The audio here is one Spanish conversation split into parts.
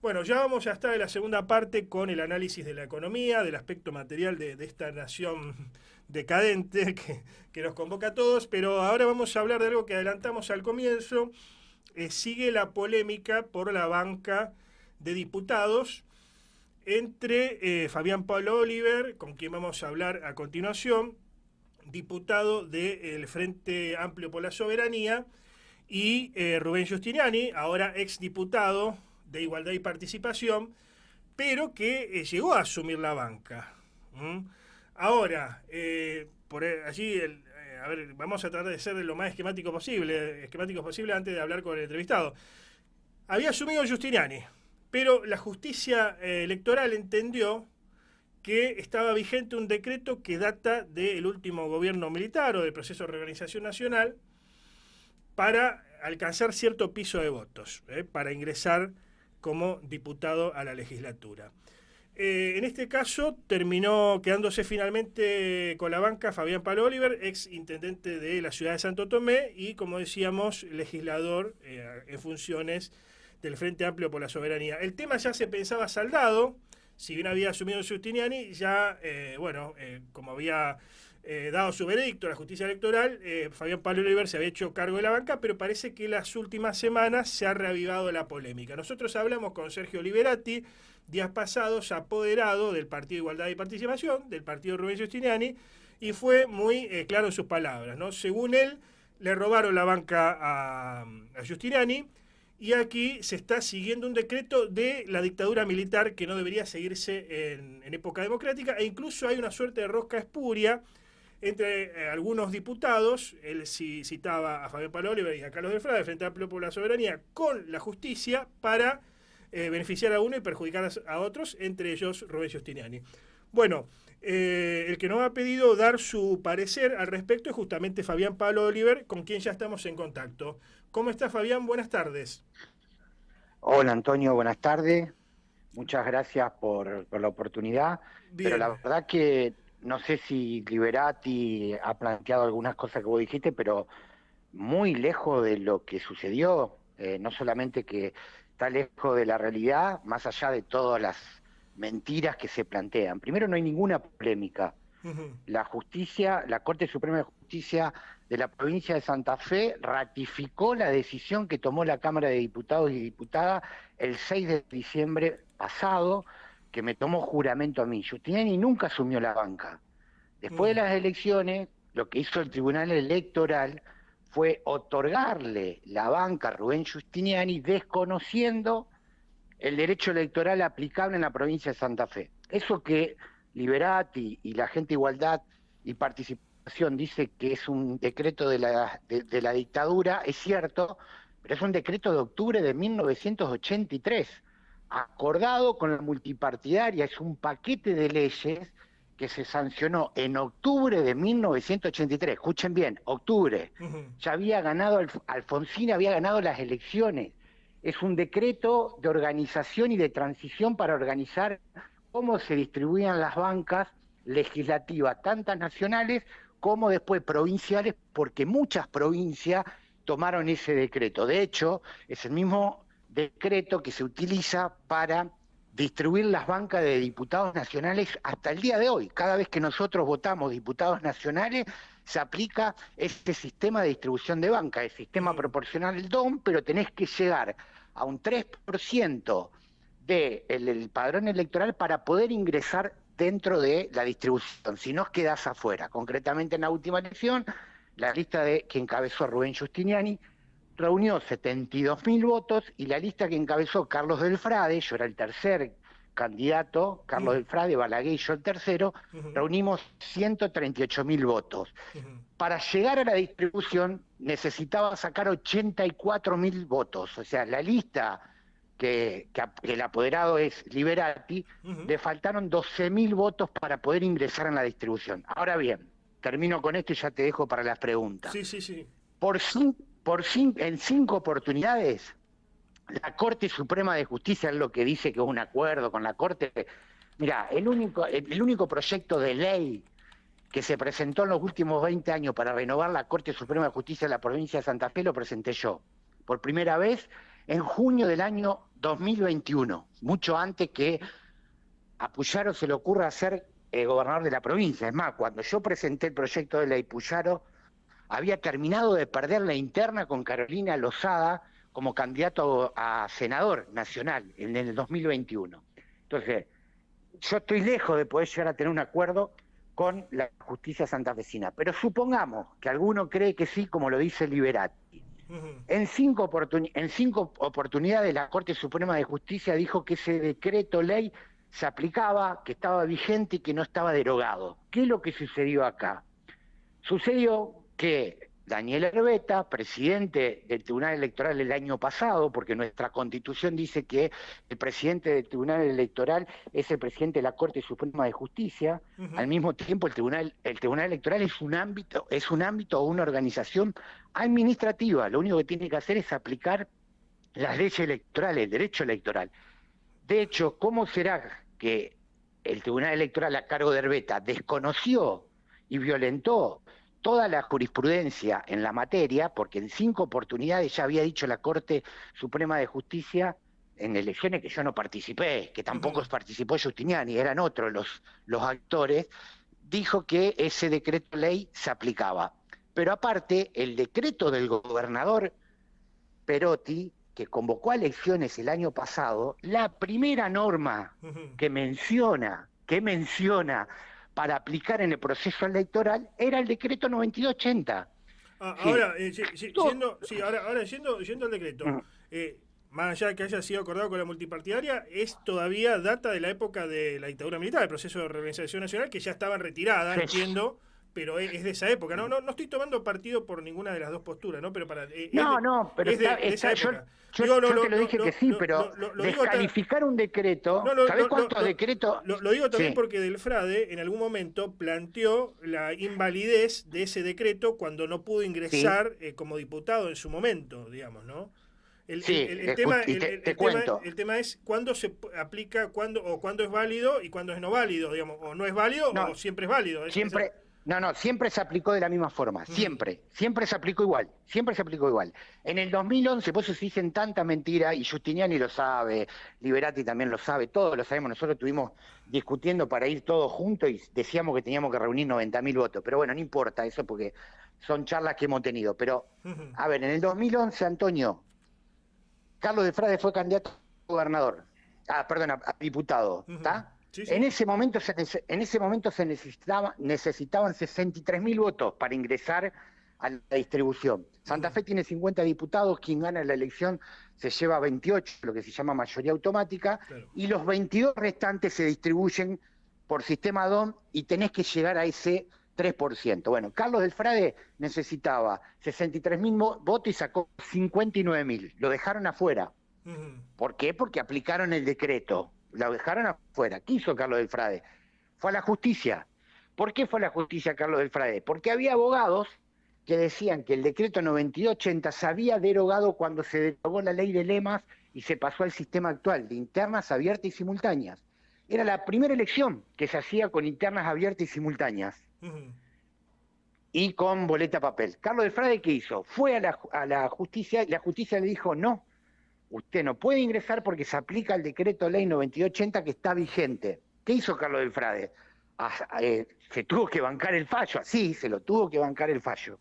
Bueno, ya vamos a estar en la segunda parte con el análisis de la economía, del aspecto material de esta nación decadente que nos convoca a todos, pero ahora vamos a hablar de algo que adelantamos al comienzo. Sigue la polémica por la banca de diputados entre Fabián Pablo Oliver, con quien vamos a hablar a continuación, diputado del Frente Amplio por la Soberanía, y Rubén Giustiniani, ahora exdiputado de Igualdad y Participación, pero que llegó a asumir la banca. ¿Mm? Ahora, por allí, a ver, vamos a tratar de ser lo más esquemáticos posible antes de hablar con el entrevistado. Había asumido Giustiniani, pero la justicia electoral entendió que estaba vigente un decreto que data del último gobierno militar o del proceso de reorganización nacional para alcanzar cierto piso de votos, para ingresar como diputado a la legislatura. En este caso terminó quedándose finalmente con la banca Fabián Pablo Oliver, ex intendente de la ciudad de Santo Tomé y, como decíamos, legislador en funciones del Frente Amplio por la Soberanía. El tema ya se pensaba saldado, si bien había asumido Giustiniani, ya, como había dado su veredicto a la justicia electoral, Fabián Pablo Oliver se había hecho cargo de la banca, pero parece que las últimas semanas se ha reavivado la polémica. Nosotros hablamos con Sergio Liberati, días pasados apoderado del Partido Igualdad y Participación, del partido Rubén Giustiniani, y fue muy claro en sus palabras, ¿no? Según él, le robaron la banca a Giustiniani, y aquí se está siguiendo un decreto de la dictadura militar que no debería seguirse en época democrática, e incluso hay una suerte de rosca espuria entre algunos diputados. Él citaba a Fabián Pablo Oliver y a Carlos del Frade, Frente Amplio por la Soberanía, con la justicia para beneficiar a uno y perjudicar a otros, entre ellos Rubén Giustiniani. Bueno, el que nos ha pedido dar su parecer al respecto es justamente Fabián Pablo Oliver, con quien ya estamos en contacto. ¿Cómo está, Fabián? Buenas tardes. Hola Antonio, buenas tardes. Muchas gracias por la oportunidad, pero la Bien. verdad que no sé si Liberati ha planteado algunas cosas que vos dijiste, pero muy lejos de lo que sucedió, no solamente que está lejos de la realidad, más allá de todas las mentiras que se plantean. Primero, no hay ninguna polémica. Ujú. La justicia, la Corte Suprema de Justicia de la provincia de Santa Fe ratificó la decisión que tomó la Cámara de Diputados y Diputadas el 6 de diciembre pasado, que me tomó juramento a mí. Giustiniani nunca asumió la banca. Después Mm. de las elecciones, lo que hizo el Tribunal Electoral fue otorgarle la banca a Rubén Giustiniani, desconociendo el derecho electoral aplicable en la provincia de Santa Fe. Eso que Liberati y la gente de Igualdad y Participación dice que es un decreto de la dictadura, es cierto, pero es un decreto de octubre de 1983, acordado con la multipartidaria, es un paquete de leyes que se sancionó en octubre de 1983. Escuchen bien, octubre. Ujú. Ya había ganado, Alfonsín había ganado las elecciones. Es un decreto de organización y de transición para organizar cómo se distribuían las bancas legislativas, tantas nacionales como después provinciales, porque muchas provincias tomaron ese decreto. De hecho, es el mismo decreto que se utiliza para distribuir las bancas de diputados nacionales hasta el día de hoy. Cada vez que nosotros votamos diputados nacionales, se aplica este sistema de distribución de banca, el sistema Ujú. proporcional del DOM, pero tenés que llegar a un 3% del padrón electoral para poder ingresar dentro de la distribución, si no quedás afuera. Concretamente en la última elección, la lista que encabezó Rubén Giustiniani reunió 72.000 votos y la lista que encabezó Carlos del Frade, yo era el tercer candidato, Carlos Mm. del Frade, Balaguer y yo el tercero, Ujú. reunimos 138.000 votos. Ujú. Para llegar a la distribución necesitaba sacar 84.000 votos, o sea, la lista que el apoderado es Liberati, Ujú. le faltaron 12.000 votos para poder ingresar en la distribución. Ahora bien, termino con esto y ya te dejo para las preguntas. Sí, sí, sí. En 5 oportunidades, la Corte Suprema de Justicia es lo que dice que es un acuerdo con la Corte. Mira, el único proyecto de ley que se presentó en los últimos 20 años para renovar la Corte Suprema de Justicia de la provincia de Santa Fe lo presenté yo. Por primera vez en junio del año 2021, mucho antes que a Puyaro se le ocurra ser gobernador de la provincia. Es más, cuando yo presenté el proyecto de ley, Puyaro había terminado de perder la interna con Carolina Lozada como candidato a senador nacional en el 2021. Entonces, yo estoy lejos de poder llegar a tener un acuerdo con la justicia santafesina, pero supongamos que alguno cree que sí, como lo dice Liberati. En cinco oportunidades la Corte Suprema de Justicia dijo que ese decreto ley se aplicaba, que estaba vigente y que no estaba derogado. ¿Qué es lo que sucedió acá? Sucedió que Daniel Herbeta, presidente del Tribunal Electoral el año pasado, porque nuestra Constitución dice que el presidente del Tribunal Electoral es el presidente de la Corte Suprema de Justicia, al mismo tiempo el Tribunal Electoral es un ámbito o una organización administrativa, lo único que tiene que hacer es aplicar las leyes electorales, el derecho electoral. De hecho, ¿cómo será que el Tribunal Electoral a cargo de Herbeta desconoció y violentó toda la jurisprudencia en la materia, porque en 5 oportunidades ya había dicho la Corte Suprema de Justicia en elecciones que yo no participé, que tampoco participó Giustiniani, eran otros los actores, dijo que ese decreto ley se aplicaba. Pero aparte, el decreto del gobernador Perotti, que convocó a elecciones el año pasado, la primera norma que menciona para aplicar en el proceso electoral era el decreto 9280. Ahora, yendo al decreto, más allá de que haya sido acordado con la multipartidaria, es todavía data de la época de la dictadura militar, el proceso de reorganización nacional, que ya estaba retirada, entiendo, pero es de esa época. No estoy tomando partido por ninguna de las dos posturas, ¿no? Pero para pero es de esa época. Yo te lo dije que sí, pero descalificar un decreto, ¿sabés cuántos decretos? Lo digo también porque Delfrade en algún momento planteó la invalidez de ese decreto cuando no pudo ingresar como diputado en su momento, digamos, ¿no? El tema es cuándo se aplica, cuándo es válido y cuándo es no válido, digamos, o no es válido o siempre es válido. Siempre se aplicó de la misma forma, siempre se aplicó igual. En el 2011, por eso se dicen tanta mentira, y Giustiniani lo sabe, Liberati también lo sabe, todos lo sabemos, nosotros estuvimos discutiendo para ir todos juntos y decíamos que teníamos que reunir 90.000 votos, pero bueno, no importa eso porque son charlas que hemos tenido, pero a ver, en el 2011, Antonio, Carlos Delfrade fue candidato a gobernador, a diputado, ¿está? Sí. En ese momento se necesitaban 63.000 votos para ingresar a la distribución. Santa Fe tiene 50 diputados, quien gana la elección se lleva 28, lo que se llama mayoría automática, claro. Y los 22 restantes se distribuyen por sistema DOM y tenés que llegar a ese 3%. Bueno, Carlos Delfrade necesitaba 63.000 votos y sacó 59.000. Lo dejaron afuera. ¿Por qué? Porque aplicaron el decreto. Lo dejaron afuera. ¿Qué hizo Carlos Delfrade? Fue a la justicia. ¿Por qué fue a la justicia Carlos Delfrade? Porque había abogados que decían que el decreto 9280 se había derogado cuando se derogó la ley de lemas y se pasó al sistema actual de internas abiertas y simultáneas. Era la primera elección que se hacía con internas abiertas y simultáneas. Y con boleta papel. Carlos Delfrade, ¿qué hizo? Fue a la justicia y la justicia le dijo, no, usted no puede ingresar porque se aplica el decreto ley 9280 que está vigente. ¿Qué hizo Carlos Delfrade? Se tuvo que bancar el fallo, sí, se lo tuvo que bancar el fallo.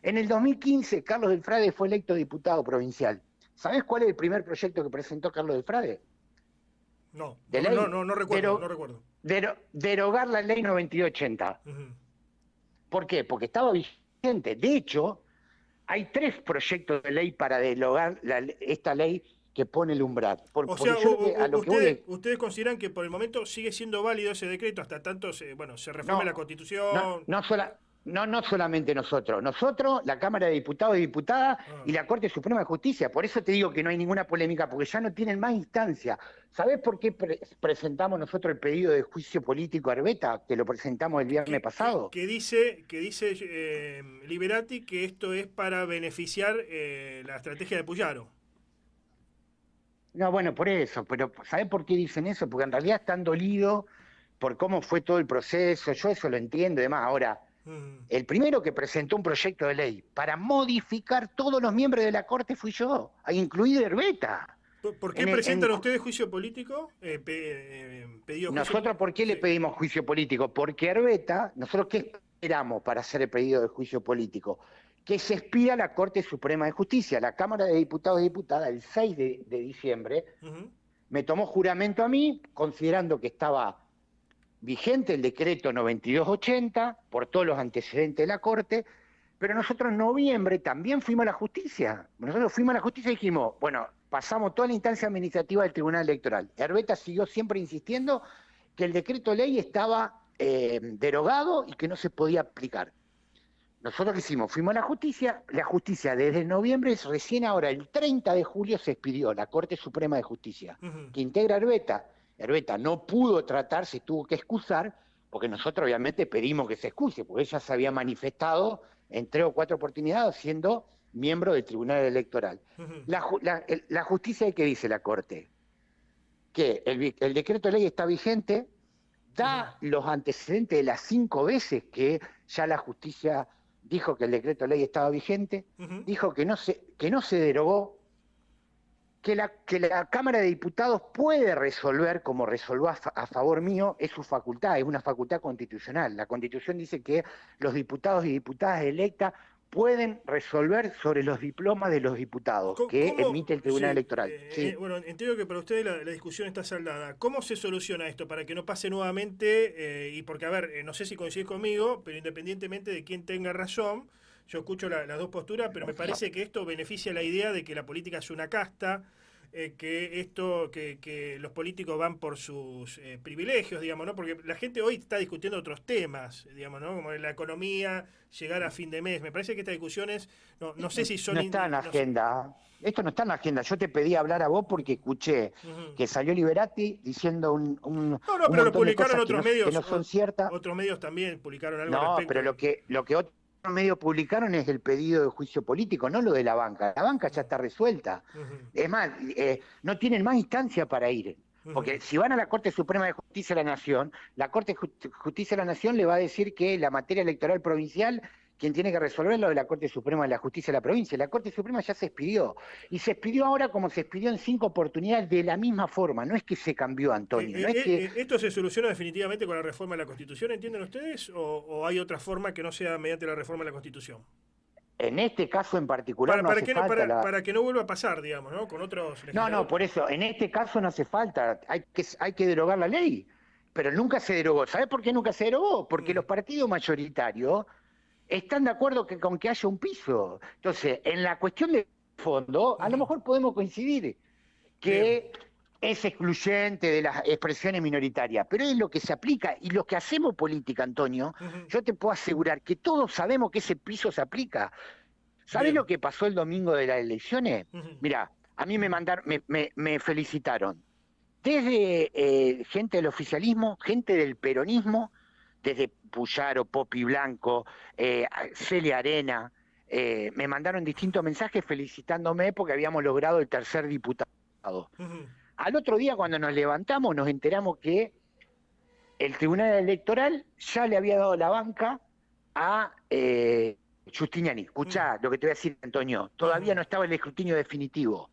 En el 2015, Carlos Delfrade fue electo diputado provincial. ¿Sabés cuál es el primer proyecto que presentó Carlos Delfrade? No recuerdo. Derogar la ley 9280. ¿Por qué? Porque estaba vigente. De hecho, hay 3 proyectos de ley para derogar esta ley que pone el umbral. ¿Ustedes consideran que por el momento sigue siendo válido ese decreto hasta tanto se reforme la Constitución? No solamente nosotros, la Cámara de Diputados y Diputadas y la Corte Suprema de Justicia. Por eso te digo que no hay ninguna polémica, porque ya no tienen más instancia. ¿Sabés por qué presentamos nosotros el pedido de juicio político a Herbeta, que lo presentamos el viernes pasado? Que dice Liberati que esto es para beneficiar la estrategia de Puyaro. No, bueno, por eso, pero ¿sabés por qué dicen eso? Porque en realidad están dolidos por cómo fue todo el proceso, yo eso lo entiendo y demás. Ahora, el primero que presentó un proyecto de ley para modificar todos los miembros de la Corte fui yo, incluido Herbeta. ¿Por qué presentan ustedes juicio político? Pedido Nosotros, ¿por qué le pedimos juicio político? Porque Herbeta, nosotros ¿qué esperamos para hacer el pedido de juicio político? Que se expida la Corte Suprema de Justicia. La Cámara de Diputados y Diputadas, el 6 de diciembre, me tomó juramento a mí, considerando que estaba vigente el decreto 9280, por todos los antecedentes de la Corte, pero nosotros en noviembre también fuimos a la justicia. Nosotros fuimos a la justicia y dijimos, bueno, pasamos toda la instancia administrativa del Tribunal Electoral. Herbeta siguió siempre insistiendo que el decreto ley estaba derogado y que no se podía aplicar. Nosotros ¿qué hicimos? Fuimos a la justicia desde noviembre, recién ahora, el 30 de julio se expidió la Corte Suprema de Justicia, que integra a Herbeta. Herbeta no pudo tratar, se tuvo que excusar, porque nosotros obviamente pedimos que se excuse, porque ella se había manifestado en 3 o 4 oportunidades siendo miembro del Tribunal Electoral. La justicia, ¿qué dice la Corte? Que el decreto de ley está vigente, da los antecedentes de las 5 veces que ya la justicia dijo que el decreto de ley estaba vigente, dijo que no se derogó, que la Cámara de Diputados puede resolver, como resolvió a favor mío, es su facultad, es una facultad constitucional. La Constitución dice que los diputados y diputadas electas pueden resolver sobre los diplomas de los diputados que emite el Tribunal Electoral. Sí. Bueno, entiendo que para ustedes la discusión está saldada. ¿Cómo se soluciona esto para que no pase nuevamente? Y porque, a ver, no sé si coincidís conmigo, pero independientemente de quién tenga razón, yo escucho las dos posturas, pero me parece que esto beneficia la idea de que la política es una casta, que los políticos van por sus privilegios, digamos, ¿no? Porque la gente hoy está discutiendo otros temas, digamos, ¿no? Como la economía, llegar a fin de mes. Me parece que estas discusiones, no sé si son... No está en la agenda. Esto no está en la agenda. Yo te pedí hablar a vos porque escuché que salió Liberati diciendo un pero lo publicaron otros medios. Que no son ciertas. Otros medios también publicaron algo No, respecto. pero lo que otros medios publicaron es el pedido de juicio político, no lo de la banca. La banca ya está resuelta. Es más, no tienen más instancia para ir. Porque si van a la Corte Suprema de Justicia de la Nación, la Corte de Justicia de la Nación le va a decir que la materia electoral provincial, quien tiene que resolverlo es la Corte Suprema de la Justicia de la provincia. La Corte Suprema ya se expidió. Y se expidió ahora como se expidió en 5 oportunidades de la misma forma. No es que se cambió, Antonio. No es que... ¿Esto se soluciona definitivamente con la reforma de la Constitución, entienden ustedes? ¿O hay otra forma que no sea mediante la reforma de la Constitución? En este caso en particular para que no vuelva a pasar, digamos, ¿no? Con otros legisladores. No, por eso, en este caso no hace falta, hay que derogar la ley, pero nunca se derogó. ¿Sabés por qué nunca se derogó? Porque los partidos mayoritarios están de acuerdo con que haya un piso. Entonces, en la cuestión de fondo, a lo mejor podemos coincidir que es excluyente de las expresiones minoritarias, pero es lo que se aplica y los que hacemos política, Antonio, yo te puedo asegurar que todos sabemos que ese piso se aplica. ¿Sabés lo que pasó el domingo de las elecciones? Mirá, a mí me felicitaron. Desde gente del oficialismo, gente del peronismo, desde Puyaro, Popi Blanco, Celia Arena, me mandaron distintos mensajes felicitándome porque habíamos logrado el 3er diputado. Al otro día, cuando nos levantamos, nos enteramos que el Tribunal Electoral ya le había dado la banca a Giustiniani. Escuchá lo que te voy a decir, Antonio. Todavía no estaba el escrutinio definitivo.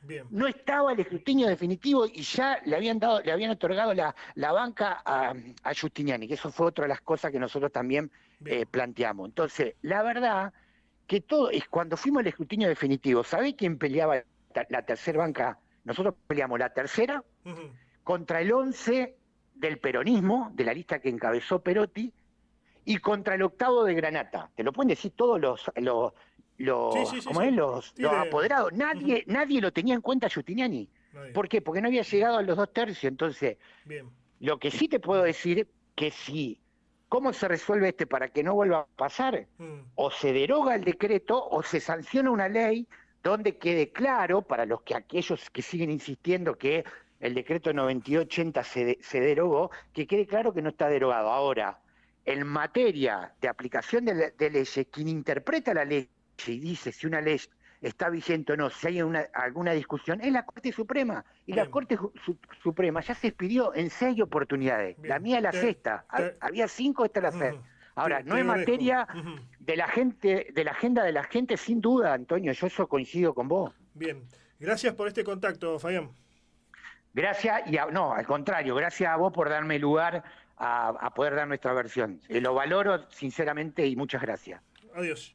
Bien. No estaba el escrutinio definitivo y ya le habían otorgado la banca a Giustiniani, que eso fue otra de las cosas que nosotros también planteamos. Entonces, la verdad que cuando fuimos al escrutinio definitivo, ¿sabés quién peleaba la tercera banca? Nosotros peleamos la tercera contra el 11 del peronismo, de la lista que encabezó Perotti, y contra el 8º de Granata. Te lo pueden decir todos los apoderados. Nadie lo tenía en cuenta Giustiniani. ¿Por qué? Porque no había llegado a los 2 tercios. Entonces, lo que sí te puedo decir que ¿cómo se resuelve para que no vuelva a pasar? O se deroga el decreto o se sanciona una ley donde quede claro, para aquellos que siguen insistiendo que el decreto 9280 se derogó, que quede claro que no está derogado. Ahora, en materia de aplicación de leyes, quien interpreta la ley y dice si una ley está vigente o no, si hay alguna discusión, es la Corte Suprema. Y la Corte Suprema ya se expidió en 6 oportunidades. La mía es la 6ª. Había 5, esta es la 6. Ahora, no es materia de la agenda de la gente, sin duda, Antonio, yo eso coincido con vos. Bien. Gracias por este contacto, Fabián. Gracias, no, al contrario, gracias a vos por darme lugar a poder dar nuestra versión. Lo valoro sinceramente y muchas gracias. Adiós.